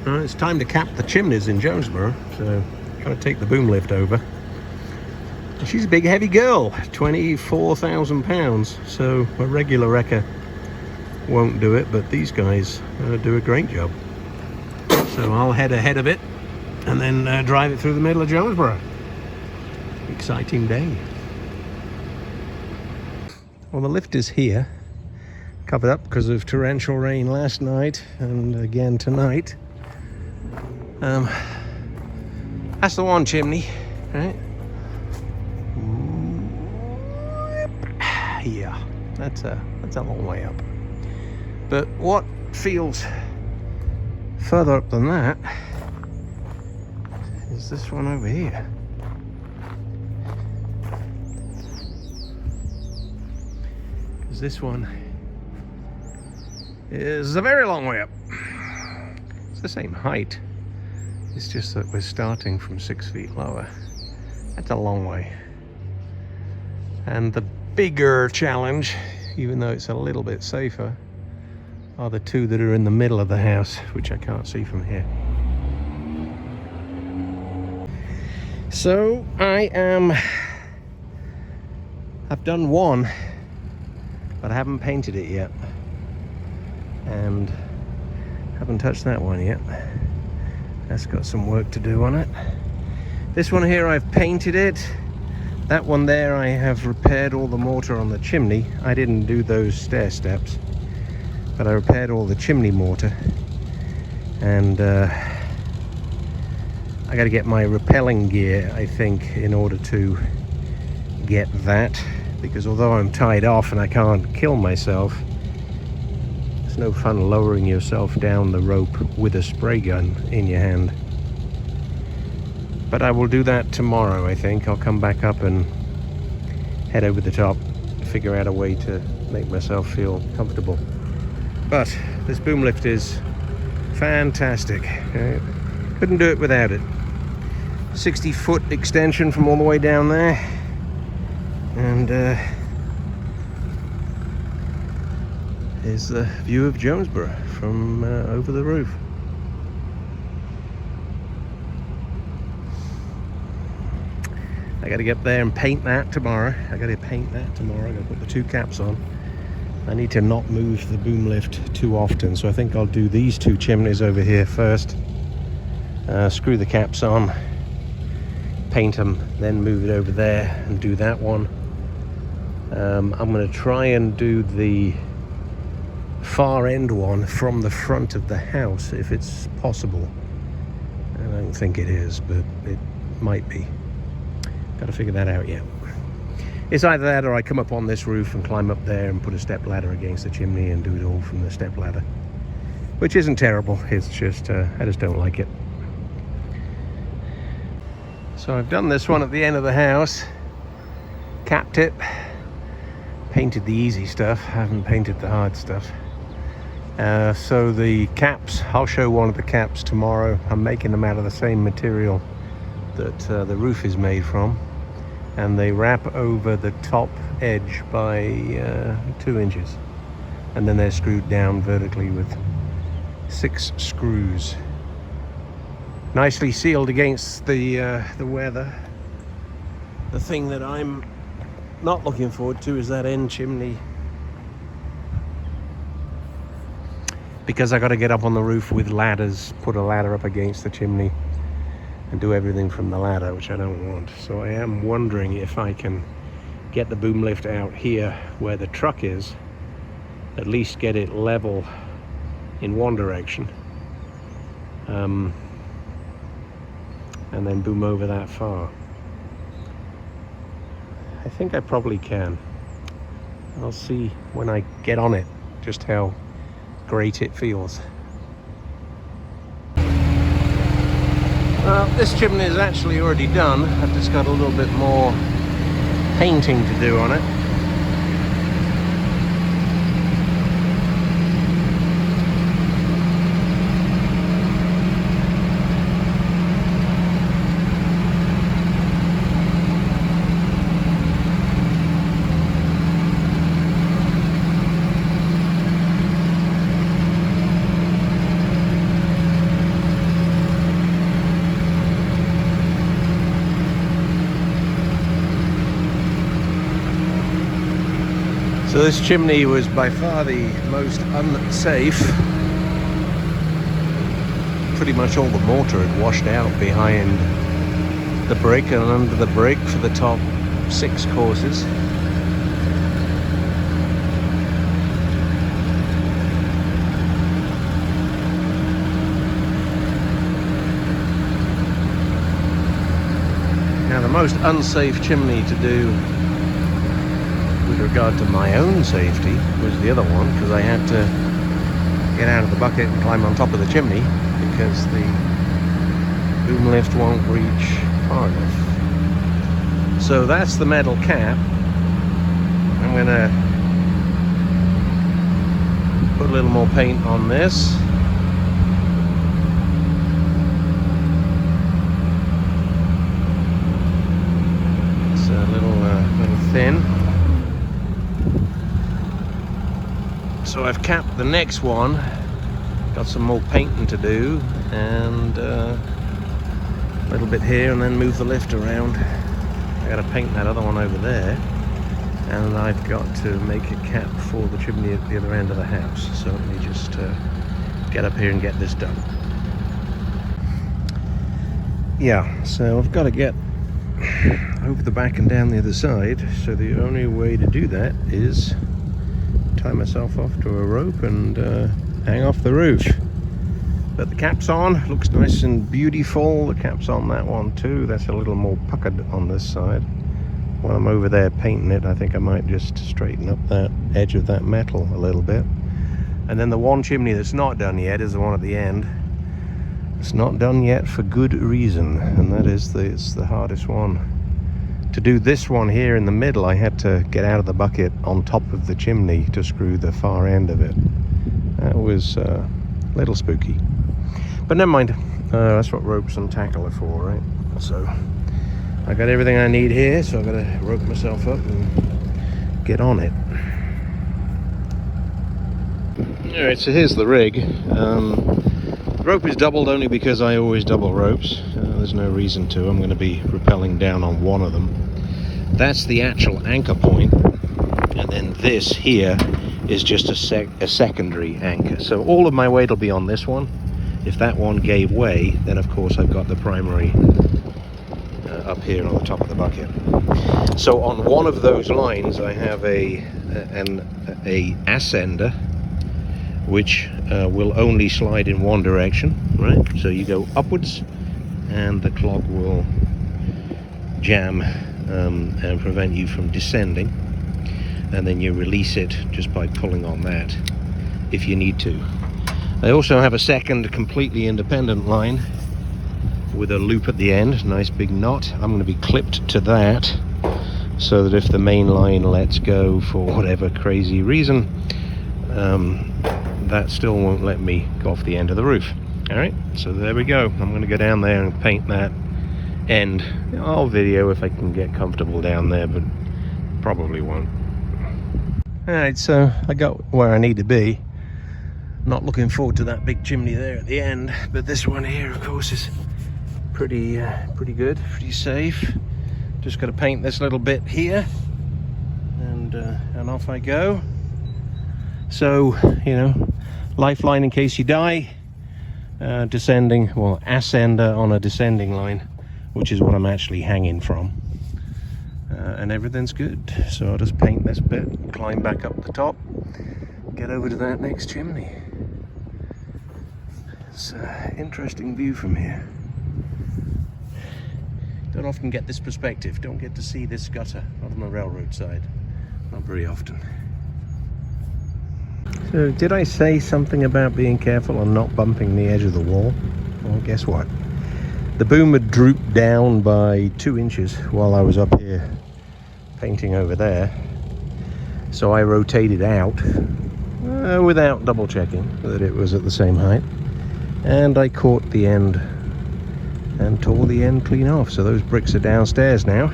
It's time to cap the chimneys in Jonesboro, so I'm going to take the boom lift over. She's a big heavy girl, 24,000 pounds, so a regular wrecker won't do it, but these guys do a great job. So I'll head ahead of it and then drive it through the middle of Jonesboro. Exciting day. Well, the lift is here, covered up because of torrential rain last night and again tonight. That's the one chimney, right? Yeah, that's a long way up. But what feels further up than that is this one over here. Because this one is a very long way up. It's the same height. It's just that we're starting from 6 feet lower. That's a long way. And the bigger challenge, even though it's a little bit safer, are the two that are in the middle of the house, which I can't see from here. So I've done one, but I haven't painted it yet, and haven't touched that one yet. That's got some work to do on it. This one here, I've painted it. That one there, I have repaired all the mortar on the chimney. I didn't do those stair steps, but I repaired all the chimney mortar. And I got to get my rappelling gear, I think, in order to get that, because although I'm tied off and I can't kill myself, it's no fun lowering yourself down the rope with a spray gun in your hand. But I will do that tomorrow, I think. I'll come back up and head over the top, figure out a way to make myself feel comfortable. But this boom lift is fantastic. Couldn't do it without it. 60-foot extension from all the way down there. And here's the view of Jonesboro from over the roof. I got to get up there and paint that tomorrow. I got to put the two caps on. I need to not move the boom lift too often, so I think I'll do these two chimneys over here first. Screw the caps on, paint them, then move it over there and do that one. I'm going to try and do the far end one from the front of the house if it's possible. I don't think it is, but it might be. Got to figure that out yet. It's either that or I come up on this roof and climb up there and put a step ladder against the chimney and do it all from the step ladder, which isn't terrible. It's just I just don't like it. So I've done this one at the end of the house, capped it, painted the easy stuff, haven't painted the hard stuff. So the caps, I'll show one of the caps tomorrow. I'm making them out of the same material that the roof is made from, and they wrap over the top edge by 2 inches, and then they're screwed down vertically with 6 screws. Nicely sealed against the weather. The thing that I'm not looking forward to is that end chimney, because I got to get up on the roof with ladders, put a ladder up against the chimney and do everything from the ladder, which I don't want. So I am wondering if I can get the boom lift out here where the truck is, at least get it level in one direction, and then boom over that far. I think I probably can. I'll see when I get on it just how great it feels. This chimney is actually already done. I've just got a little bit more painting to do on it. So this chimney was by far the most unsafe. Pretty much all the mortar had washed out behind the brick and under the brick for the top 6 courses. Now the most unsafe chimney to do with regard to my own safety was the other one, because I had to get out of the bucket and climb on top of the chimney because the boom lift won't reach far enough. So that's the metal cap. I'm gonna put a little more paint on this. It's a little thin. So I've capped the next one. Got some more painting to do, and a little bit here, and then move the lift around. I got to paint that other one over there, and I've got to make a cap for the chimney at the other end of the house. So let me just get up here and get this done. Yeah, so I've got to get over the back and down the other side, so the only way to do that is tie myself off to a rope and hang off the roof. But the cap's on, looks nice and beautiful. The cap's on that one too. That's a little more puckered on this side. While I'm over there painting it, I think I might just straighten up that edge of that metal a little bit. And then the one chimney that's not done yet is the one at the end. It's not done yet for good reason, and that is it's the hardest one. To do this one here in the middle, I had to get out of the bucket on top of the chimney to screw the far end of it. That was a little spooky. But never mind, that's what ropes and tackle are for, right? So I got everything I need here, so I've got to rope myself up and get on it. Alright, so here's the rig. The rope is doubled only because I always double ropes. There's no reason to. I'm going to be rappelling down on one of them. That's the actual anchor point, and then this here is just a secondary anchor. So all of my weight will be on this one. If that one gave way, then of course I've got the primary up here on the top of the bucket. So on one of those lines I have a ascender, which will only slide in one direction, right? So you go upwards and the clog will jam and prevent you from descending, and then you release it just by pulling on that if you need to. I also have a second completely independent line with a loop at the end, nice big knot. I'm going to be clipped to that so that if the main line lets go for whatever crazy reason, that still won't let me go off the end of the roof. Alright, so there we go. I'm going to go down there and paint that end. I'll video if I can get comfortable down there, but probably won't. Alright, so I got where I need to be. Not looking forward to that big chimney there at the end, but this one here of course is pretty good, pretty safe. Just got to paint this little bit here, and off I go. So, you know, lifeline in case you die, descending, well, ascender on a descending line, which is what I'm actually hanging from, and everything's good. So I'll just paint this bit, climb back up the top, get over to that next chimney. It's an interesting view from here. Don't often get this perspective, don't get to see this gutter, not on the railroad side, not very often. So did I say something about being careful and not bumping the edge of the wall? Well, guess what? The boom had drooped down by 2 inches while I was up here painting over there. So I rotated out without double checking that it was at the same height. And I caught the end and tore the end clean off. So those bricks are downstairs now.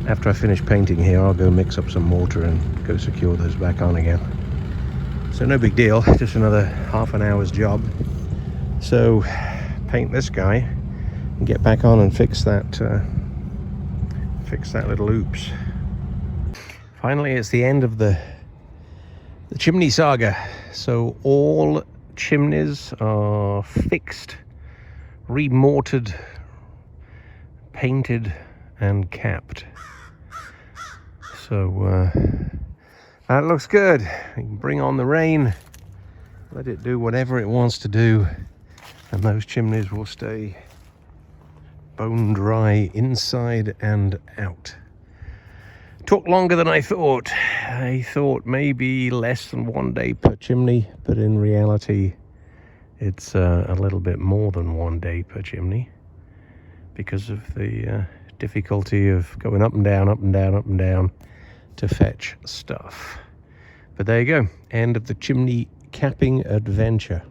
After I finish painting here, I'll go mix up some mortar and go secure those back on again. So no big deal, just another half an hour's job. So paint this guy and get back on and fix that little oops. Finally, it's the end of the chimney saga. So all chimneys are fixed, remortared, painted and capped. So that looks good. You can bring on the rain, let it do whatever it wants to do, and those chimneys will stay bone dry inside and out. Took longer than I thought. I thought maybe less than 1 day per chimney, but in reality it's a little bit more than 1 day per chimney because of the difficulty of going up and down, up and down, up and down to fetch stuff. But there you go, end of the chimney capping adventure.